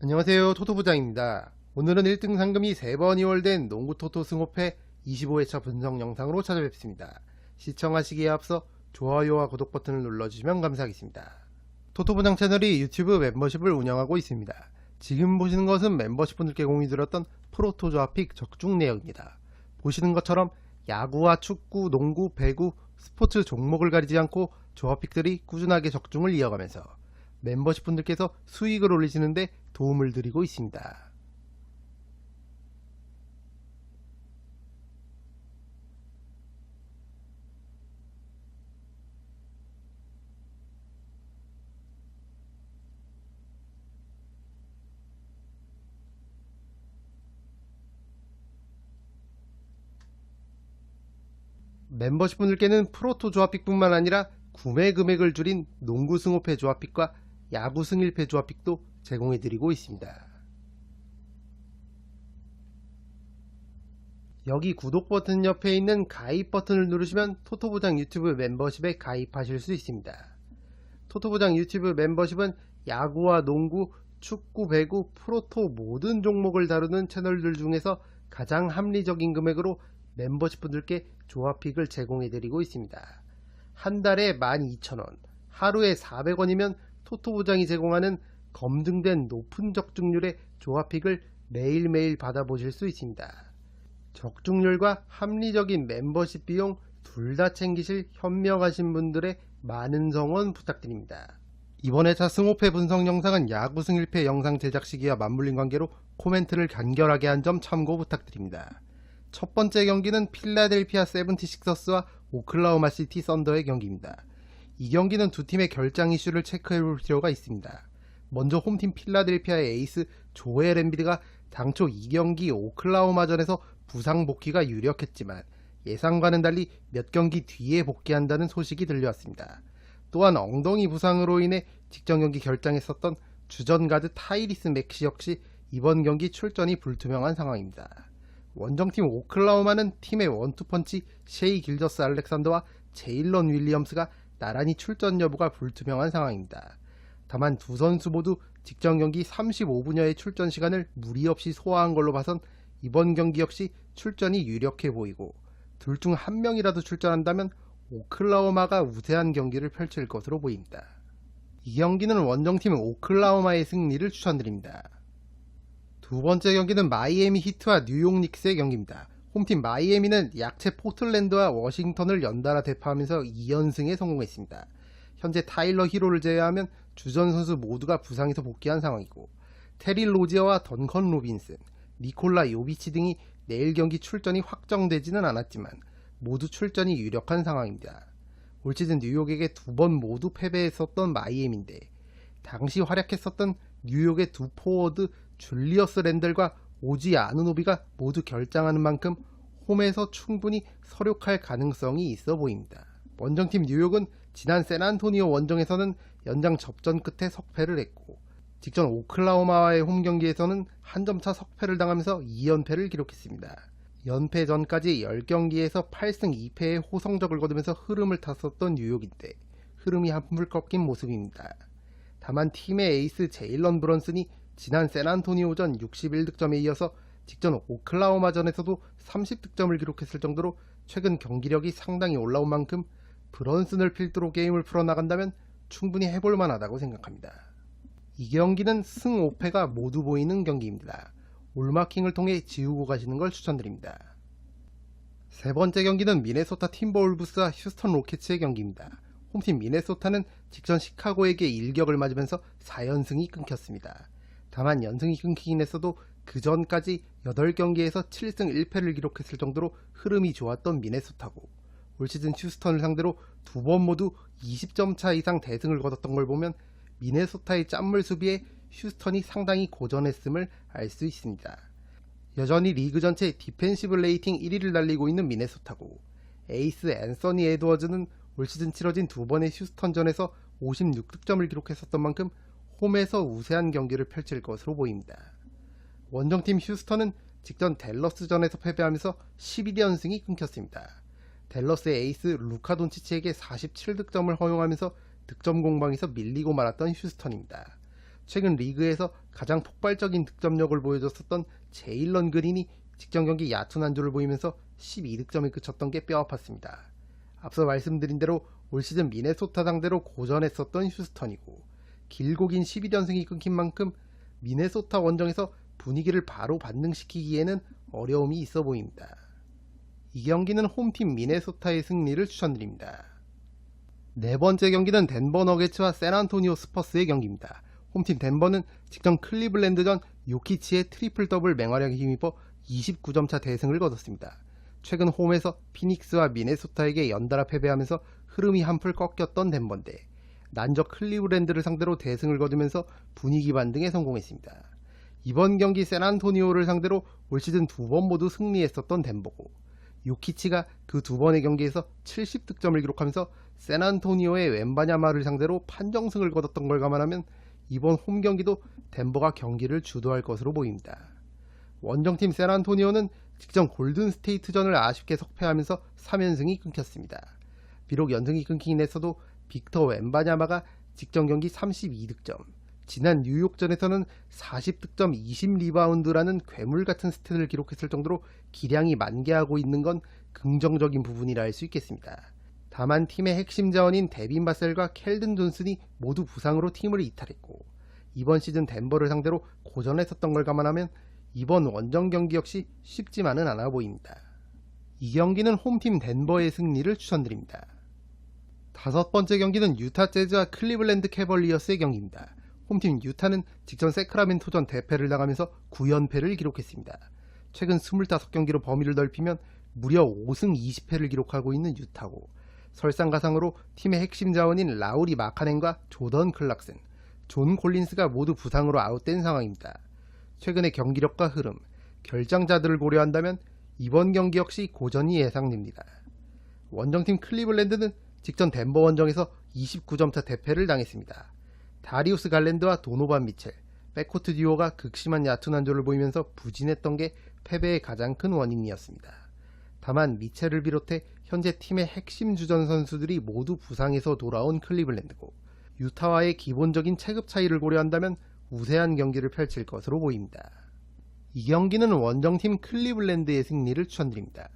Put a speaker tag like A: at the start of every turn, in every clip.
A: 안녕하세요. 토토부장입니다. 오늘은 1등 상금이 3번 이월된 농구 토토 승호패 25회차 분석 영상으로 찾아뵙습니다. 시청하시기에 앞서 좋아요와 구독 버튼을 눌러주시면 감사하겠습니다. 토토부장 채널이 유튜브 멤버십을 운영하고 있습니다. 지금 보시는 것은 멤버십분들께 공유드렸던 프로토 조합픽 적중 내역입니다. 보시는 것처럼 야구와 축구, 농구, 배구, 스포츠 종목을 가리지 않고 조합픽들이 꾸준하게 적중을 이어가면서 멤버십 분들께서 수익을 올리시는데 도움을 드리고 있습니다. 멤버십 분들께는 프로토 조합픽뿐만 아니라 구매 금액을 줄인 농구 승호패 조합픽과 야구 승일패 조합픽도 제공해드리고 있습니다. 여기 구독 버튼 옆에 있는 가입 버튼을 누르시면 토토부장 유튜브 멤버십에 가입하실 수 있습니다. 토토부장 유튜브 멤버십은 야구와 농구, 축구, 배구, 프로토 모든 종목을 다루는 채널들 중에서 가장 합리적인 금액으로 멤버십 분들께 조합픽을 제공해드리고 있습니다. 한 달에 12,000원, 하루에 400원이면 토토부장이 제공하는 검증된 높은 적중률의 조합픽을 매일매일 받아보실 수 있습니다. 적중률과 합리적인 멤버십 비용 둘 다 챙기실 현명하신 분들의 많은 성원 부탁드립니다. 이번 회차 승호패 분석 영상은 야구 승일패 영상 제작 시기와 맞물린 관계로 코멘트를 간결하게 한 점 참고 부탁드립니다. 첫 번째 경기는 필라델피아 세븐티식서스와 오클라호마 시티 썬더의 경기입니다. 이 경기는 두 팀의 결장 이슈를 체크해볼 필요가 있습니다. 먼저 홈팀 필라델피아의 에이스 조엘 엠비드가 당초 이 경기 오클라호마전에서 부상 복귀가 유력했지만 예상과는 달리 몇 경기 뒤에 복귀한다는 소식이 들려왔습니다. 또한 엉덩이 부상으로 인해 직전 경기 결장했었던 주전 가드 타이리스 맥시 역시 이번 경기 출전이 불투명한 상황입니다. 원정팀 오클라호마는 팀의 원투펀치 셰이 길저스 알렉산더와 제일런 윌리엄스가 나란히 출전 여부가 불투명한 상황입니다. 다만 두 선수 모두 직전 경기 35분여의 출전 시간을 무리 없이 소화한 걸로 봐선 이번 경기 역시 출전이 유력해 보이고 둘 중 한 명이라도 출전한다면 오클라호마가 우세한 경기를 펼칠 것으로 보입니다. 이 경기는 원정팀 오클라호마의 승리를 추천드립니다. 두 번째 경기는 마이애미 히트와 뉴욕 닉스의 경기입니다. 홈팀 마이애미는 약체 포틀랜드와 워싱턴을 연달아 대파하면서 2연승에 성공했습니다. 현재 타일러 히로를 제외하면 주전 선수 모두가 부상에서 복귀한 상황이고 테리 로지어와 던컨 로빈슨, 니콜라 요비치 등이 내일 경기 출전이 확정되지는 않았지만 모두 출전이 유력한 상황입니다. 올 시즌 뉴욕에게 두 번 모두 패배했었던 마이애미인데 당시 활약했었던 뉴욕의 두 포워드 줄리어스 랜들과 오지 아누노비가 모두 결장하는 만큼 홈에서 충분히 서력할 가능성이 있어 보입니다. 원정팀 뉴욕은 지난 샌안토니오 원정에서는 연장 접전 끝에 석패를 했고 직전 오클라호마와의 홈 경기에서는 한 점차 석패를 당하면서 2연패를 기록했습니다. 연패 전까지 10경기에서 8승 2패의 호성적을 거두면서 흐름을 탔었던 뉴욕인데 흐름이 한풀 꺾인 모습입니다. 다만 팀의 에이스 제일런 브런슨이 지난 샌안토니오전 61득점에 이어서 직전 오클라호마전에서도 30득점을 기록했을 정도로 최근 경기력이 상당히 올라온 만큼 브런슨을 필두로 게임을 풀어나간다면 충분히 해볼만 하다고 생각합니다. 이 경기는 승 5패가 모두 보이는 경기입니다. 올마킹을 통해 지우고 가시는 걸 추천드립니다. 세 번째 경기는 미네소타 팀버울브스와 휴스턴 로켓츠의 경기입니다. 홈팀 미네소타는 직전 시카고에게 일격을 맞으면서 4연승이 끊겼습니다. 다만 연승이 끊기긴 했어도 그 전까지 8경기에서 7승 1패를 기록했을 정도로 흐름이 좋았던 미네소타고 올 시즌 휴스턴을 상대로 두 번 모두 20점 차 이상 대승을 거뒀던 걸 보면 미네소타의 짠물 수비에 휴스턴이 상당히 고전했음을 알 수 있습니다. 여전히 리그 전체 디펜시브 레이팅 1위를 달리고 있는 미네소타고 에이스 앤서니 에드워즈는 올 시즌 치러진 두 번의 휴스턴전에서 56득점을 기록했었던 만큼 홈에서 우세한 경기를 펼칠 것으로 보입니다. 원정팀 휴스턴은 직전 댈러스전에서 패배하면서 11연승이 끊겼습니다. 댈러스의 에이스 루카 돈치치에게 47득점을 허용하면서 득점 공방에서 밀리고 말았던 휴스턴입니다. 최근 리그에서 가장 폭발적인 득점력을 보여줬었던 제일런 그린이 직전 경기 얕은 안주를 보이면서 12득점에 그쳤던 게 뼈아팠습니다. 앞서 말씀드린 대로 올 시즌 미네소타 상대로 고전했었던 휴스턴이고 길고 긴 11연승이 끊긴 만큼 미네소타 원정에서 분위기를 바로 반등시키기에는 어려움이 있어 보입니다. 이 경기는 홈팀 미네소타의 승리를 추천드립니다. 네 번째 경기는 덴버 너게츠와 샌안토니오 스퍼스의 경기입니다. 홈팀 덴버는 직전 클리블랜드전 요키치의 트리플 더블 맹활약에 힘입어 29점차 대승을 거뒀습니다. 최근 홈에서 피닉스와 미네소타에게 연달아 패배하면서 흐름이 한풀 꺾였던 덴버인데 난적 클리블랜드를 상대로 대승을 거두면서 분위기 반등에 성공했습니다. 이번 경기 샌안토니오를 상대로 올 시즌 2번 모두 승리했었던 덴버고 요키치가 그 2번의 경기에서 70득점을 기록하면서 샌안토니오의 웬바냐마를 상대로 판정승을 거뒀던 걸 감안하면 이번 홈 경기도 덴버가 경기를 주도할 것으로 보입니다. 원정팀 샌안토니오는 직전 골든스테이트전을 아쉽게 석패하면서 3연승이 끊겼습니다. 비록 연승이 끊기긴 했어도 빅터 웬바냐마가 직전 경기 32득점, 지난 뉴욕전에서는 40득점 20리바운드라는 괴물같은 스탯을 기록했을 정도로 기량이 만개하고 있는 건 긍정적인 부분이라 할 수 있겠습니다. 다만 팀의 핵심 자원인 데빈 바셀과 켈든 존슨이 모두 부상으로 팀을 이탈했고 이번 시즌 덴버를 상대로 고전했었던 걸 감안하면 이번 원정 경기 역시 쉽지만은 않아 보입니다. 이 경기는 홈팀 덴버의 승리를 추천드립니다. 다섯 번째 경기는 유타 재즈와 클리블랜드 캐벌리어스의 경기입니다. 홈팀 유타는 직전 세크라멘토전 대패를 당하면서 9연패를 기록했습니다. 최근 25경기로 범위를 넓히면 무려 5승 20패를 기록하고 있는 유타고 설상가상으로 팀의 핵심 자원인 라우리 마카넨과 조던 클락슨, 존 콜린스가 모두 부상으로 아웃된 상황입니다. 최근의 경기력과 흐름, 결장자들을 고려한다면 이번 경기 역시 고전이 예상됩니다. 원정팀 클리블랜드는 직전 덴버 원정에서 29점차 대패를 당했습니다. 다리우스 갈랜드와 도노반 미첼, 백코트 듀오가 극심한 얕은 안조를 보이면서 부진했던 게 패배의 가장 큰 원인이었습니다. 다만 미첼을 비롯해 현재 팀의 핵심 주전 선수들이 모두 부상에서 돌아온 클리블랜드고 유타와의 기본적인 체급 차이를 고려한다면 우세한 경기를 펼칠 것으로 보입니다. 이 경기는 원정팀 클리블랜드의 승리를 추천드립니다.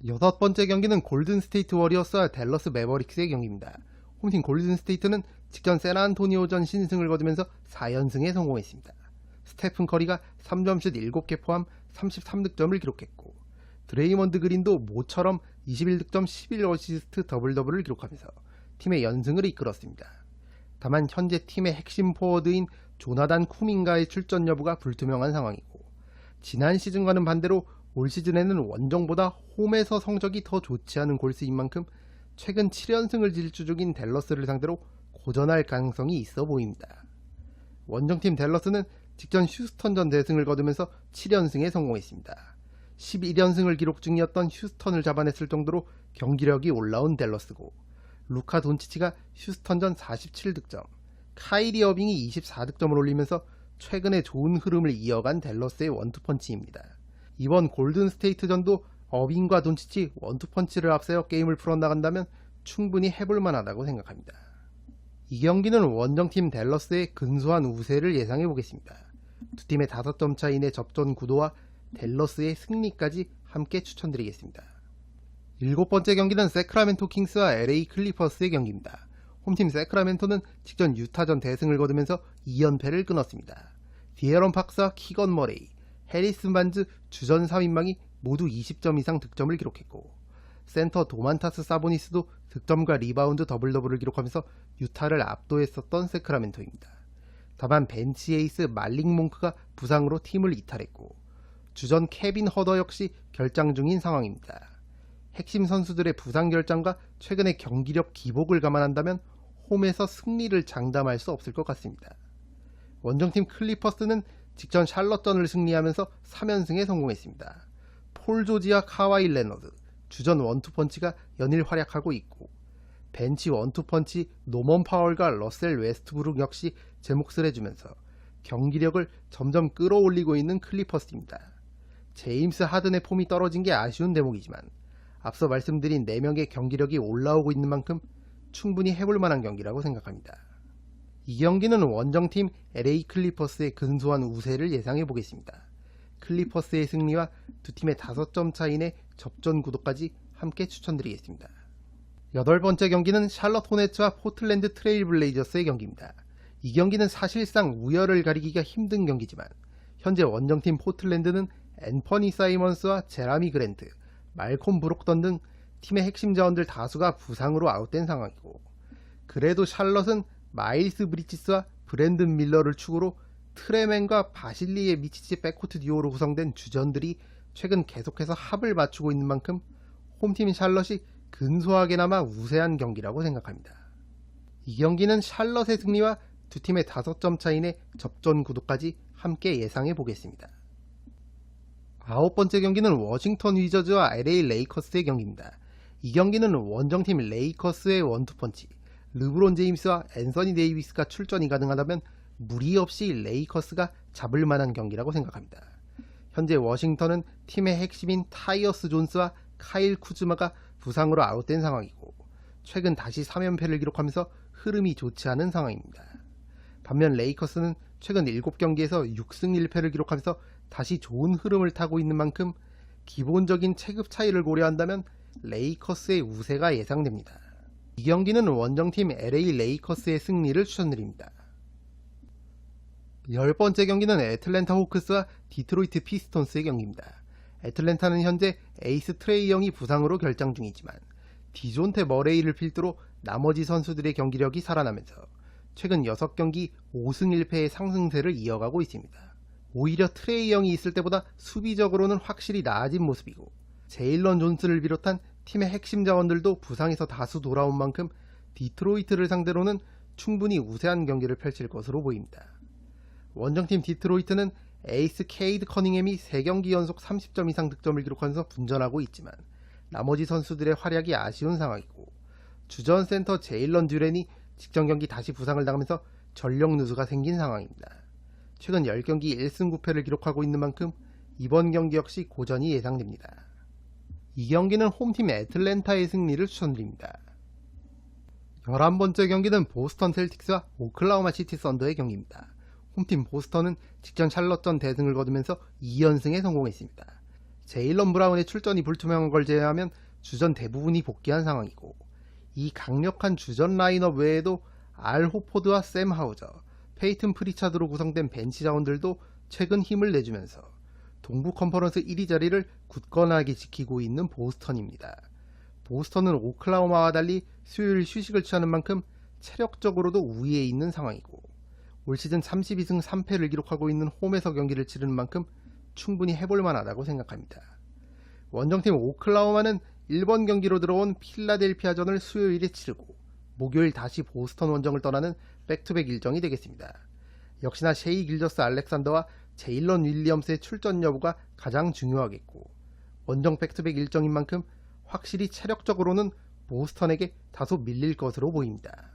A: 여섯 번째 경기는 골든스테이트 워리어스와 댈러스 매버릭스의 경기입니다. 홈팀 골든스테이트는 직전 샌안토니오전 신승을 거두면서 4연승에 성공했습니다. 스테픈 커리가 3점슛 7개 포함 33득점을 기록했고 드레이먼드 그린도 모처럼 21득점 11어시스트 더블더블을 기록하면서 팀의 연승을 이끌었습니다. 다만 현재 팀의 핵심 포워드인 조나단 쿠민가의 출전 여부가 불투명한 상황이고 지난 시즌과는 반대로 올 시즌에는 원정보다 홈에서 성적이 더 좋지 않은 골스인 만큼 최근 7연승을 질주 중인 댈러스를 상대로 고전할 가능성이 있어 보입니다. 원정팀 댈러스는 직전 휴스턴전 대승을 거두면서 7연승에 성공했습니다. 11연승을 기록 중이었던 휴스턴을 잡아냈을 정도로 경기력이 올라온 댈러스고 루카 돈치치가 휴스턴전 47득점, 카이리 어빙이 24득점을 올리면서 최근에 좋은 흐름을 이어간 댈러스의 원투펀치입니다. 이번 골든스테이트전도 어빙과 돈치치 원투펀치를 앞세워 게임을 풀어나간다면 충분히 해볼만 하다고 생각합니다. 이 경기는 원정팀 댈러스의 근소한 우세를 예상해보겠습니다. 두 팀의 5점 차 이내 접전 구도와 댈러스의 승리까지 함께 추천드리겠습니다. 일곱 번째 경기는 세크라멘토 킹스와 LA 클리퍼스의 경기입니다. 홈팀 세크라멘토는 직전 유타전 대승을 거두면서 2연패를 끊었습니다. 디에런 팍스와 키건 머레이, 해리슨 반즈 주전 3인방이 모두 20점 이상 득점을 기록했고 센터 도만타스 사보니스도 득점과 리바운드 더블더블을 기록하면서 유타를 압도했었던 세크라멘토입니다. 다만 벤치 에이스 말릭 몽크가 부상으로 팀을 이탈했고 주전 케빈 허더 역시 결장 중인 상황입니다. 핵심 선수들의 부상 결장과 최근의 경기력 기복을 감안한다면 홈에서 승리를 장담할 수 없을 것 같습니다. 원정팀 클리퍼스는 직전 샬럿전을 승리하면서 3연승에 성공했습니다. 폴 조지와 카와이 레너드, 주전 원투펀치가 연일 활약하고 있고 벤치 원투펀치 노먼 파월과 러셀 웨스트브룩 역시 제 몫을 해주면서 경기력을 점점 끌어올리고 있는 클리퍼스입니다. 제임스 하든의 폼이 떨어진 게 아쉬운 대목이지만 앞서 말씀드린 4명의 경기력이 올라오고 있는 만큼 충분히 해볼 만한 경기라고 생각합니다. 이 경기는 원정팀 LA 클리퍼스의 근소한 우세를 예상해 보겠습니다. 클리퍼스의 승리와 두 팀의 5점 차이 내 접전 구도까지 함께 추천드리겠습니다. 8번째 경기는 샬럿 호네츠와 포틀랜드 트레일 블레이저스의 경기입니다. 이 경기는 사실상 우열을 가리기가 힘든 경기지만 현재 원정팀 포틀랜드는 앤퍼니 사이먼스와 제라미 그랜트, 말콤 브록던 등 팀의 핵심 자원들 다수가 부상으로 아웃된 상황이고, 그래도 샬럿은 마일스 브리치스와 브랜든 밀러를 축으로 트레맨과 바실리의 미치치 백코트 듀오로 구성된 주전들이 최근 계속해서 합을 맞추고 있는 만큼 홈팀 샬럿이 근소하게나마 우세한 경기라고 생각합니다. 이 경기는 샬럿의 승리와 두 팀의 5점 차이 내 접전 구도까지 함께 예상해 보겠습니다. 9번째 경기는 워싱턴 위저즈와 LA 레이커스의 경기입니다. 이 경기는 원정팀 레이커스의 원투펀치, 르브론 제임스와 앤서니 데이비스가 출전이 가능하다면 무리 없이 레이커스가 잡을 만한 경기라고 생각합니다. 현재 워싱턴은 팀의 핵심인 타이어스 존스와 카일 쿠즈마가 부상으로 아웃된 상황이고, 최근 다시 3연패를 기록하면서 흐름이 좋지 않은 상황입니다. 반면 레이커스는 최근 7경기에서 6승 1패를 기록하면서 다시 좋은 흐름을 타고 있는 만큼 기본적인 체급 차이를 고려한다면 레이커스의 우세가 예상됩니다. 이 경기는 원정팀 LA 레이커스의 승리를 추천드립니다. 10번째 경기는 애틀랜타 호크스와 디트로이트 피스톤스의 경기입니다. 애틀랜타는 현재 에이스 트레이 영이 부상으로 결장 중이지만 디존테 머레이를 필두로 나머지 선수들의 경기력이 살아나면서 최근 6경기 5승 1패의 상승세를 이어가고 있습니다. 오히려 트레이 영이 있을 때보다 수비적으로는 확실히 나아진 모습이고, 제일런 존스를 비롯한 팀의 핵심 자원들도 부상에서 다수 돌아온 만큼 디트로이트를 상대로는 충분히 우세한 경기를 펼칠 것으로 보입니다. 원정팀 디트로이트는 에이스 케이드 커닝햄이 3경기 연속 30점 이상 득점을 기록하면서 분전하고 있지만 나머지 선수들의 활약이 아쉬운 상황이고, 주전 센터 제일런 듀렌이 직전 경기 다시 부상을 당하면서 전력 누수가 생긴 상황입니다. 최근 10경기 1승 9패를 기록하고 있는 만큼 이번 경기 역시 고전이 예상됩니다. 이 경기는 홈팀 애틀랜타의 승리를 추천드립니다. 11번째 경기는 보스턴 셀틱스와 오클라호마 시티 썬더의 경기입니다. 홈팀 보스턴은 직전 샬럿전 대승을 거두면서 2연승에 성공했습니다. 제일런 브라운의 출전이 불투명한 걸 제외하면 주전 대부분이 복귀한 상황이고, 이 강력한 주전 라인업 외에도 알 호포드와 샘 하우저, 페이튼 프리차드로 구성된 벤치 자원들도 최근 힘을 내주면서 동부 컨퍼런스 1위 자리를 굳건하게 지키고 있는 보스턴입니다. 보스턴은 오클라호마와 달리 수요일 휴식을 취하는 만큼 체력적으로도 우위에 있는 상황이고, 올 시즌 32승 3패를 기록하고 있는 홈에서 경기를 치르는 만큼 충분히 해볼만 하다고 생각합니다. 원정팀 오클라호마는 1번 경기로 들어온 필라델피아전을 수요일에 치르고 목요일 다시 보스턴 원정을 떠나는 백투백 일정이 되겠습니다. 역시나 셰이 길저스 알렉산더와 제일런 윌리엄스의 출전 여부가 가장 중요하겠고, 원정 백투백 일정인 만큼 확실히 체력적으로는 보스턴에게 다소 밀릴 것으로 보입니다.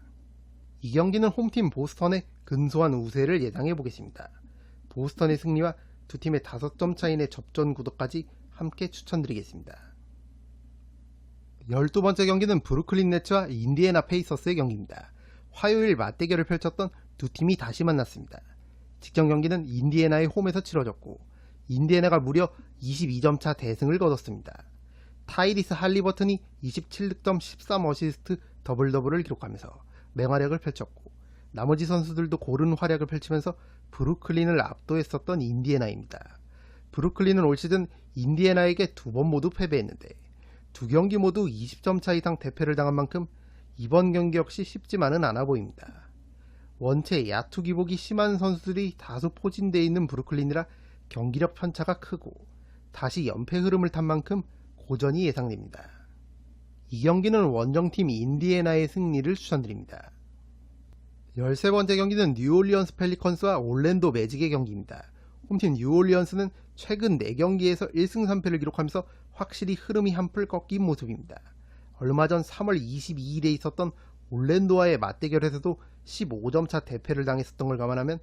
A: 이 경기는 홈팀 보스턴의 근소한 우세를 예상해 보겠습니다. 보스턴의 승리와 두 팀의 5점 차이 내 접전 구도까지 함께 추천드리겠습니다. 12번째 경기는 브루클린 네츠와 인디애나 페이서스의 경기입니다. 화요일 맞대결을 펼쳤던 두 팀이 다시 만났습니다. 직전 경기는 인디애나의 홈에서 치러졌고, 인디애나가 무려 22점 차 대승을 거뒀습니다. 타이리스 할리버튼이 27득점 13어시스트 더블더블을 기록하면서 맹활약을 펼쳤고, 나머지 선수들도 고른 활약을 펼치면서 브루클린을 압도했었던 인디애나입니다. 브루클린은 올 시즌 인디애나에게 2번 모두 패배했는데 두 경기 모두 20점 차 이상 대패를 당한 만큼 이번 경기 역시 쉽지만은 않아 보입니다. 원체 야투 기복이 심한 선수들이 다수 포진되어 있는 브루클린이라 경기력 편차가 크고 다시 연패 흐름을 탄 만큼 고전이 예상됩니다. 이 경기는 원정팀 인디애나의 승리를 추천드립니다. 13번째 경기는 뉴올리언스 펠리컨스와 올랜도 매직의 경기입니다. 홈팀 뉴올리언스는 최근 4경기에서 1승 3패를 기록하면서 확실히 흐름이 한풀 꺾인 모습입니다. 얼마 전 3월 22일에 있었던 올랜도와의 맞대결에서도 15점 차 대패를 당했었던 걸 감안하면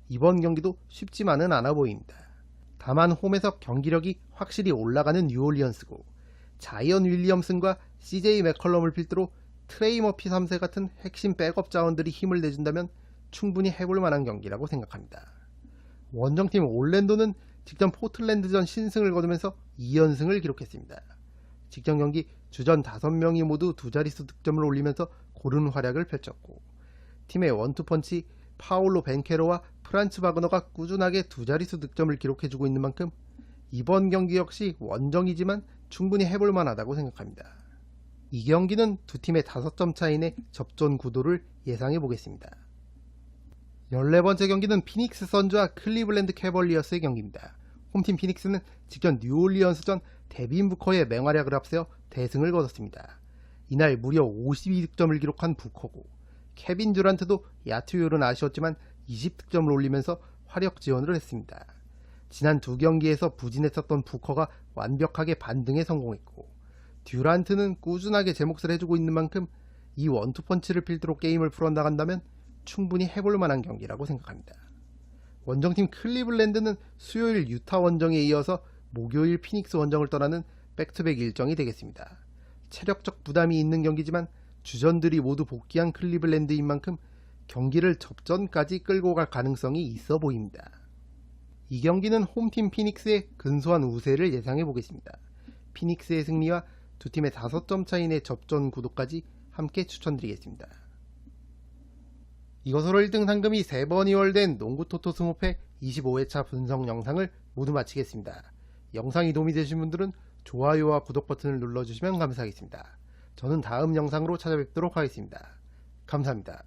A: 이번 경기도 쉽지만은 않아 보입니다. 다만 홈에서 경기력이 확실히 올라가는 뉴올리언스고, 자이언 윌리엄슨과 CJ 맥컬럼을 필두로 트레이 머피 3세 같은 핵심 백업 자원들이 힘을 내준다면 충분히 해볼 만한 경기라고 생각합니다. 원정팀 올랜도는 직전 포틀랜드전 신승을 거두면서 2연승을 기록했습니다. 직전 경기 주전 5명이 모두 두 자릿수 득점을 올리면서 고른 활약을 펼쳤고, 팀의 원투펀치 파올로 벤케로와 프란츠 바그너가 꾸준하게 두 자릿수 득점을 기록해주고 있는 만큼 이번 경기 역시 원정이지만 충분히 해볼 만하다고 생각합니다. 이 경기는 두 팀의 5점 차이 내 접전 구도를 예상해 보겠습니다. 14번째 경기는 피닉스 선즈와 클리블랜드 캐벌리어스의 경기입니다. 홈팀 피닉스는 직전 뉴올리언스전 데빈 부커의 맹활약을 앞세워 대승을 거뒀습니다. 이날 무려 52득점을 기록한 부커고, 케빈 듀란트도 야투율은 아쉬웠지만 20득점을 올리면서 화력 지원을 했습니다. 지난 두 경기에서 부진했었던 부커가 완벽하게 반등에 성공했고, 듀란트는 꾸준하게 제 몫을 해주고 있는 만큼 이 원투펀치를 필두로 게임을 풀어나간다면 충분히 해볼 만한 경기라고 생각합니다. 원정팀 클리블랜드는 수요일 유타 원정에 이어서 목요일 피닉스 원정을 떠나는 백투백 일정이 되겠습니다. 체력적 부담이 있는 경기지만 주전들이 모두 복귀한 클리블랜드인 만큼 경기를 접전까지 끌고 갈 가능성이 있어 보입니다. 이 경기는 홈팀 피닉스의 근소한 우세를 예상해 보겠습니다. 피닉스의 승리와 두 팀의 5점 차이 내 접전 구도까지 함께 추천드리겠습니다. 이것으로 1등 상금이 3번이 월된 농구 토토 스모패 25회차 분석 영상을 모두 마치겠습니다. 영상이 도움이 되신 분들은 좋아요와 구독 버튼을 눌러주시면 감사하겠습니다. 저는 다음 영상으로 찾아뵙도록 하겠습니다. 감사합니다.